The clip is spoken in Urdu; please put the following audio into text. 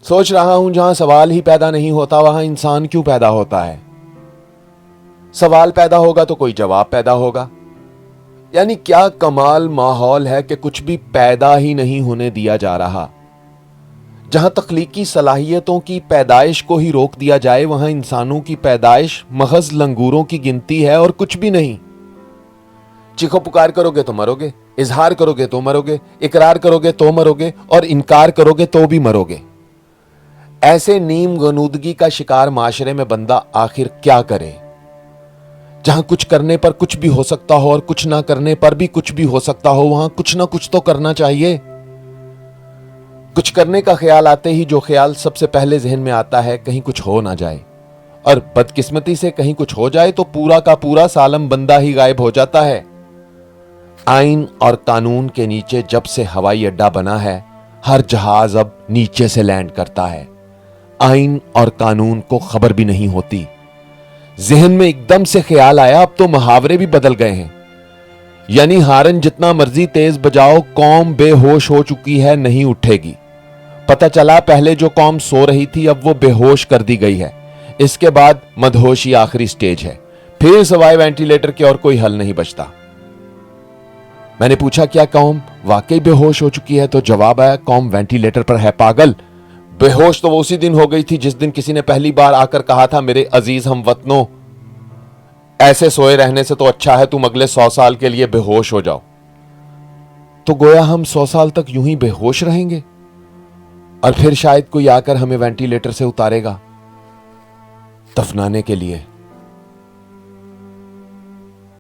سوچ رہا ہوں جہاں سوال ہی پیدا نہیں ہوتا وہاں انسان کیوں پیدا ہوتا ہے؟ سوال پیدا ہوگا تو کوئی جواب پیدا ہوگا. یعنی کیا کمال ماحول ہے کہ کچھ بھی پیدا ہی نہیں ہونے دیا جا رہا. جہاں تخلیقی صلاحیتوں کی پیدائش کو ہی روک دیا جائے وہاں انسانوں کی پیدائش محض لنگوروں کی گنتی ہے اور کچھ بھی نہیں. چیخو پکار کرو گے تو مرو گے، اظہار کرو گے تو مرو گے، اقرار کرو گے تو مرو گے، اور انکار کرو گے تو بھی مرو گے. ایسے نیم غنودگی کا شکار معاشرے میں بندہ آخر کیا کرے؟ جہاں کچھ کرنے پر کچھ بھی ہو سکتا ہو اور کچھ نہ کرنے پر بھی کچھ بھی ہو سکتا ہو وہاں کچھ نہ کچھ تو کرنا چاہیے. کچھ کرنے کا خیال آتے ہی جو خیال سب سے پہلے ذہن میں آتا ہے کہیں کچھ ہو نہ جائے، اور بدقسمتی سے کہیں کچھ ہو جائے تو پورا کا پورا سالم بندہ ہی غائب ہو جاتا ہے. آئین اور قانون کے نیچے جب سے ہوائی اڈا بنا ہے ہر جہاز اب نیچے سے لینڈ کرتا ہے. آئین اور قانون کو خبر بھی نہیں ہوتی. ذہن میں ایک دم سے خیال آیا اب تو محاورے بھی بدل گئے ہیں. یعنی ہارن جتنا مرضی تیز بجاؤ قوم بے ہوش ہو چکی ہے نہیں اٹھے گی. پتہ چلا پہلے جو قوم سو رہی تھی اب وہ بے ہوش کر دی گئی ہے. اس کے بعد مدہوشی آخری سٹیج ہے. پھر سوائے وینٹیلیٹر کے اور کوئی حل نہیں بچتا. میں نے پوچھا کیا قوم واقعی بے ہوش ہو چکی ہے؟ تو جواب آیا قوم وینٹیلیٹر پر ہے پاگل. بے ہوش تو وہ اسی دن ہو گئی تھی جس دن کسی نے پہلی بار آ کر کہا تھا میرے عزیز ہم وطنوں ایسے سوئے رہنے سے تو اچھا ہے تم اگلے 100 سال کے لیے بے ہوش ہو جاؤ. تو گویا ہم 100 سال تک یوں ہی بے ہوش رہیں گے اور پھر شاید کوئی آ کر ہمیں وینٹیلیٹر سے اتارے گا دفنانے کے لیے.